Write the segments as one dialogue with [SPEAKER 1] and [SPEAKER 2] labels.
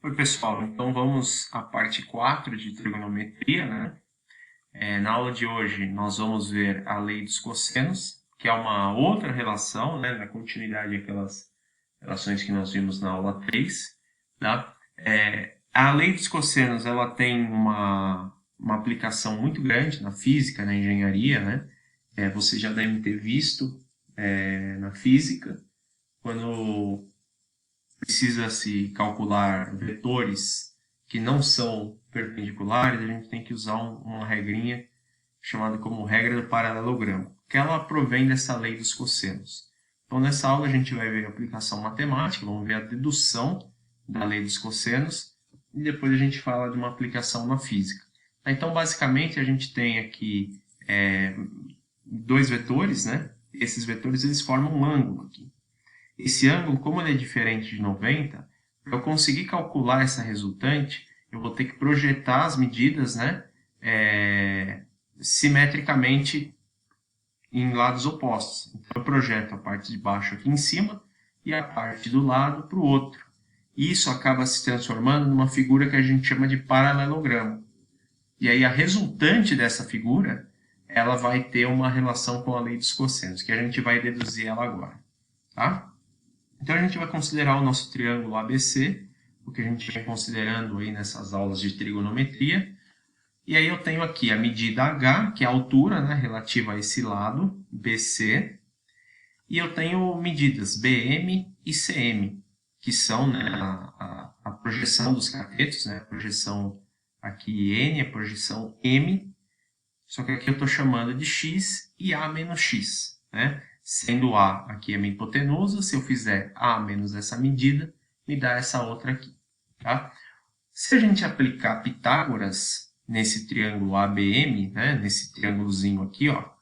[SPEAKER 1] Oi, pessoal. Então vamos à parte 4 de trigonometria, né? Na aula de hoje nós vamos ver a lei dos cossenos, que é uma outra relação, né? Na continuidade daquelas relações que nós vimos na aula 3, tá? A lei dos cossenos, ela tem uma aplicação muito grande na física, na engenharia, né? Vocês já devem ter visto na física, quando precisa se calcular vetores que não são perpendiculares, a gente tem que usar uma regrinha chamada como regra do paralelogramo, que ela provém dessa lei dos cossenos. Então, nessa aula a gente vai ver a aplicação matemática, vamos ver a dedução da lei dos cossenos, e depois a gente fala de uma aplicação na física. Então, basicamente, a gente tem aqui dois vetores, né? Esses vetores eles formam um ângulo aqui. Esse ângulo, como ele é diferente de 90, para eu conseguir calcular essa resultante, eu vou ter que projetar as medidas, né, simetricamente em lados opostos. Então, eu projeto a parte de baixo aqui em cima e a parte do lado para o outro. Isso acaba se transformando numa figura que a gente chama de paralelogramo. E aí a resultante dessa figura, ela vai ter uma relação com a lei dos cossenos, que a gente vai deduzir ela agora, tá? Então, a gente vai considerar o nosso triângulo ABC, o que a gente vem considerando aí nessas aulas de trigonometria. E aí eu tenho aqui a medida H, que é a altura, né, relativa a esse lado, BC. E eu tenho medidas BM e CM, que são, né, a projeção dos catetos, né, a projeção aqui N, a projeção M. Só que aqui eu estou chamando de X e A menos X, né? Sendo A aqui a minha hipotenusa, se eu fizer A menos essa medida, me dá essa outra aqui, tá? Se a gente aplicar Pitágoras nesse triângulo ABM, né, nesse triângulozinho aqui, ó,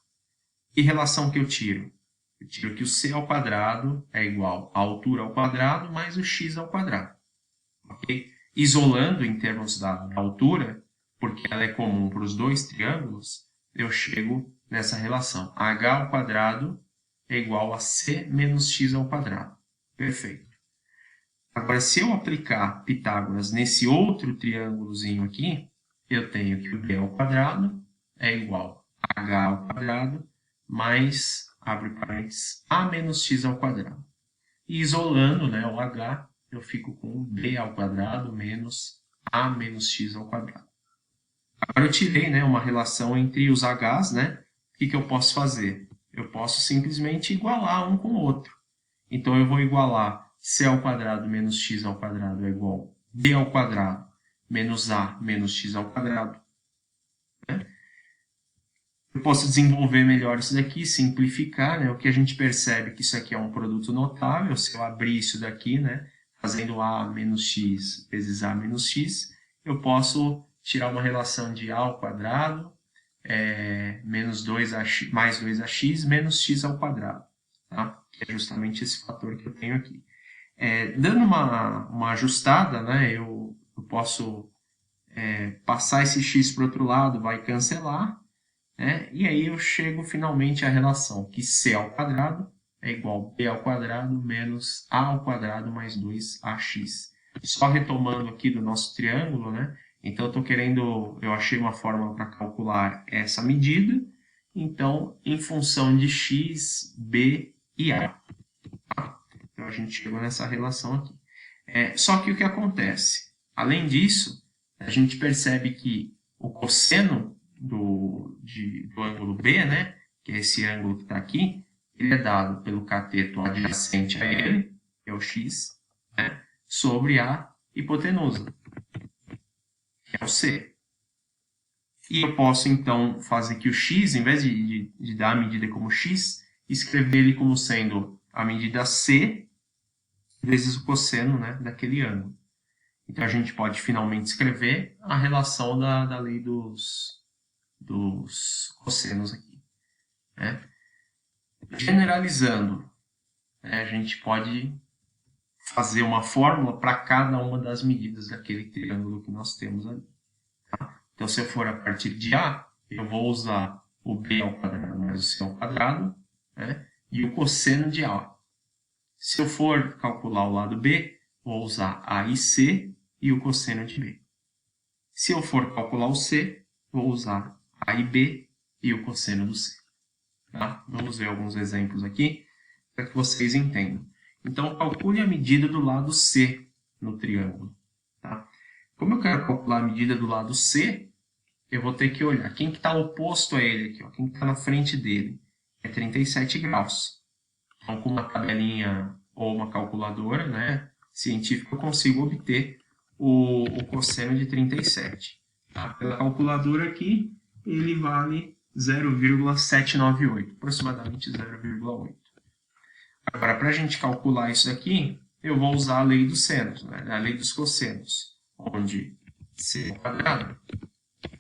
[SPEAKER 1] que relação que eu tiro? Eu tiro que o C ao quadrado é igual à altura ao quadrado mais o X ao quadrado, ok? Isolando em termos da altura, porque ela é comum para os dois triângulos, eu chego nessa relação. H ao quadrado é igual a C menos X ao quadrado. Perfeito. Agora, se eu aplicar Pitágoras nesse outro triângulozinho aqui, eu tenho que o B ao quadrado é igual a H ao quadrado mais, abre parênteses, A menos X ao quadrado. E isolando, né, o H, eu fico com B ao quadrado menos A menos X ao quadrado. Agora eu tirei, né, uma relação entre os H's, né? O que eu posso fazer? Eu posso simplesmente igualar um com o outro. Então eu vou igualar C ao quadrado menos X ao quadrado é igual a B ao quadrado menos A menos X ao quadrado. Né? Eu posso desenvolver melhor isso daqui, simplificar, né? O que a gente percebe que isso aqui é um produto notável. Se eu abrir isso daqui, né, fazendo A menos X vezes A menos X, eu posso tirar uma relação de A ao quadrado menos 2x, mais 2x menos x ao quadrado, tá? Que é justamente esse fator que eu tenho aqui. Dando uma ajustada, né, eu posso passar esse x para o outro lado, vai cancelar, né, e aí eu chego finalmente à relação que c ao quadrado é igual a b ao quadrado menos a ao quadrado mais 2ax. Só retomando aqui do nosso triângulo, né, então eu achei uma fórmula para calcular essa medida, então em função de x, b e a. Então a gente chegou nessa relação aqui. Só que o que acontece? Além disso, a gente percebe que o cosseno do ângulo B, né, que é esse ângulo que está aqui, ele é dado pelo cateto adjacente a ele, que é o x, né, sobre a hipotenusa, que é o C. E eu posso, então, fazer que o x, em vez de dar a medida como x, escrever ele como sendo a medida C vezes o cosseno, né, daquele ângulo. Então, a gente pode finalmente escrever a relação da lei dos cossenos aqui. Né? Generalizando, né, a gente pode fazer uma fórmula para cada uma das medidas daquele triângulo que nós temos ali. Tá? Então, se eu for a partir de A, eu vou usar o B ao quadrado mais o C ao quadrado, né, e o cosseno de A. Se eu for calcular o lado B, vou usar A e C e o cosseno de B. Se eu for calcular o C, vou usar A e B e o cosseno do C. Tá? Vamos ver alguns exemplos aqui para que vocês entendam. Então, calcule a medida do lado C no triângulo. Tá? Como eu quero calcular a medida do lado C, eu vou ter que olhar quem está oposto a ele aqui, ó, quem está na frente dele. É 37 graus. Então, com uma tabelinha ou uma calculadora, né, científica, eu consigo obter o cosseno de 37. Tá? Pela calculadora aqui, ele vale 0,798, aproximadamente 0,8. Agora, para a gente calcular isso daqui, eu vou usar a lei dos senos, né? A lei dos cossenos, onde C ao quadrado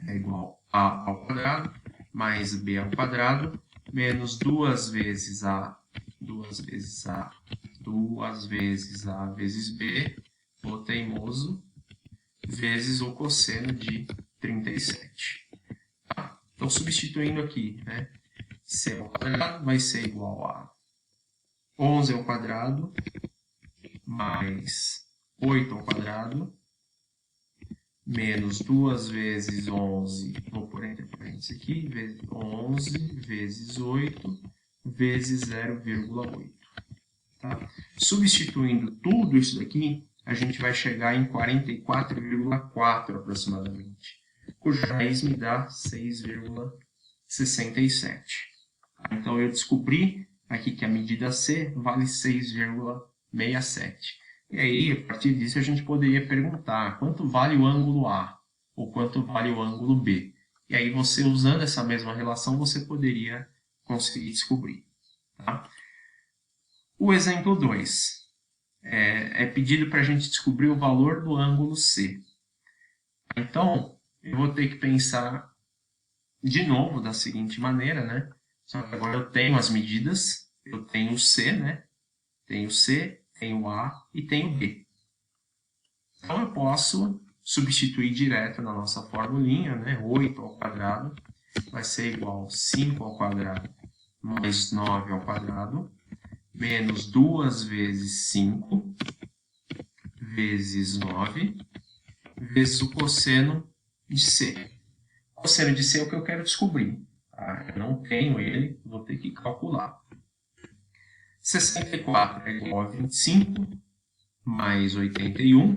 [SPEAKER 1] é igual a ao quadrado mais B ao quadrado menos 2 vezes A vezes B, o teimoso, vezes o cosseno de 37. Tá? Então, substituindo aqui, né? C ao quadrado vai ser igual a 11 ao quadrado mais 8 ao quadrado menos 2 vezes 11, vou pôr entre parênteses aqui, vezes 11 vezes 8 vezes 0,8. Tá? Substituindo tudo isso daqui, a gente vai chegar em 44,4 aproximadamente, cuja raiz me dá 6,67. Então, eu descobri aqui que a medida C vale 6,67. E aí, a partir disso, a gente poderia perguntar quanto vale o ângulo A ou quanto vale o ângulo B. E aí, você usando essa mesma relação, você poderia conseguir descobrir. Tá? O exemplo 2 é pedido para a gente descobrir o valor do ângulo C. Então, eu vou ter que pensar de novo da seguinte maneira, né? Só que agora eu tenho as medidas, eu tenho o C, né? Tenho C, tenho A e tenho B. Então eu posso substituir direto na nossa formulinha, né? 8 ao quadrado vai ser igual a 5 ao quadrado mais 9 ao quadrado menos 2 vezes 5 vezes 9 vezes o cosseno de C. O cosseno de C é o que eu quero descobrir. Tá? Eu não tenho ele, vou ter que calcular. 64 é igual a 25 mais 81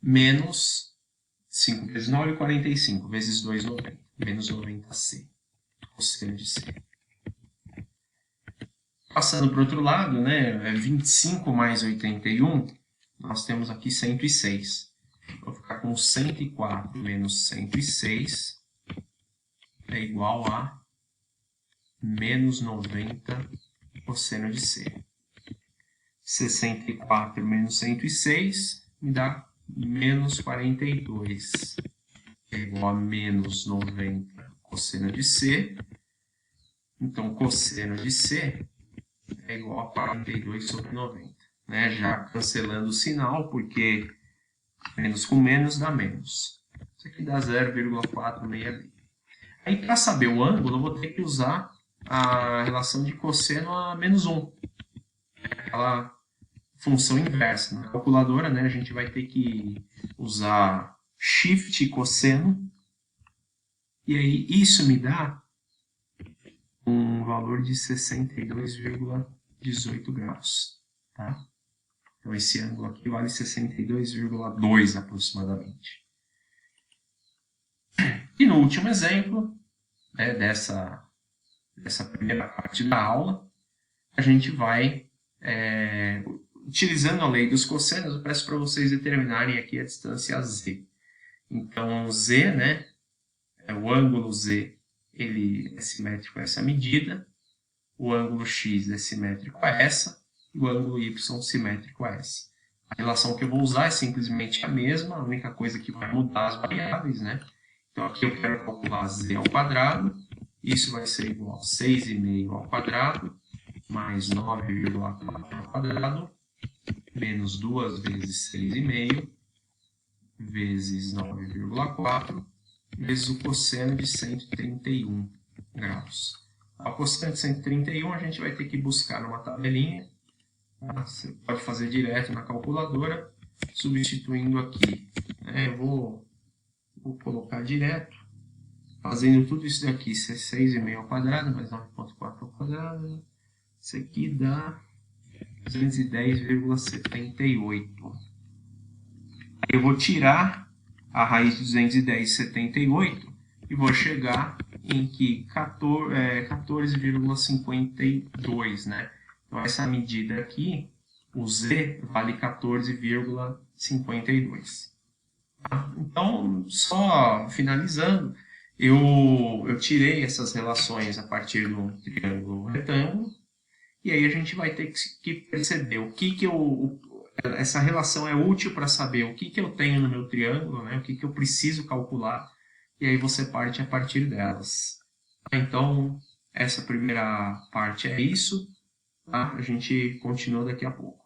[SPEAKER 1] menos 5 vezes 9, 45 vezes 2, 90. Menos 90C. Cosseno de C. Passando para o outro lado, né, 25 mais 81, nós temos aqui 106. Vou ficar com 104 menos 106 é igual a menos 90 cosseno de C. 64 menos 106 me dá menos 42. É igual a menos 90 cosseno de C. Então, cosseno de C é igual a 42 sobre 90. Né? Já cancelando o sinal, porque menos com menos dá menos. Isso aqui dá 0,466. Aí, para saber o ângulo, eu vou ter que usar a relação de cosseno a menos 1. Aquela função inversa. Na calculadora, né, a gente vai ter que usar shift e cosseno. E aí, isso me dá um valor de 62,18 graus. Tá? Então, esse ângulo aqui vale 62,2 aproximadamente. E no último exemplo, né, dessa primeira parte da aula, a gente vai, utilizando a lei dos cossenos, eu peço para vocês determinarem aqui a distância Z. Então, Z, né, o ângulo Z, ele é simétrico a essa medida, o ângulo X é simétrico a essa, e o ângulo Y simétrico a essa. A relação que eu vou usar é simplesmente a mesma, a única coisa que vai mudar as variáveis, né? Então, aqui eu quero calcular Z ao quadrado, isso vai ser igual a 6,5 ao quadrado, mais 9,4 ao quadrado, menos 2 vezes 6,5, vezes 9,4, vezes o cosseno de 131 graus. O cosseno de 131 a gente vai ter que buscar numa tabelinha. Tá? Você pode fazer direto na calculadora, substituindo aqui Eu vou colocar direto, fazendo tudo isso daqui, 6,5 ao quadrado, mais 9,4 ao quadrado, isso aqui dá 210,78. Eu vou tirar a raiz de 210,78 e vou chegar em que 14,52, né? Então, essa medida aqui, o Z vale 14,52. Então, só finalizando, eu tirei essas relações a partir do triângulo retângulo, e aí a gente vai ter que perceber o que essa relação é útil para saber o que eu tenho no meu triângulo, né? O que eu preciso calcular, e aí você parte a partir delas. Então, essa primeira parte é isso, tá? A gente continua daqui a pouco.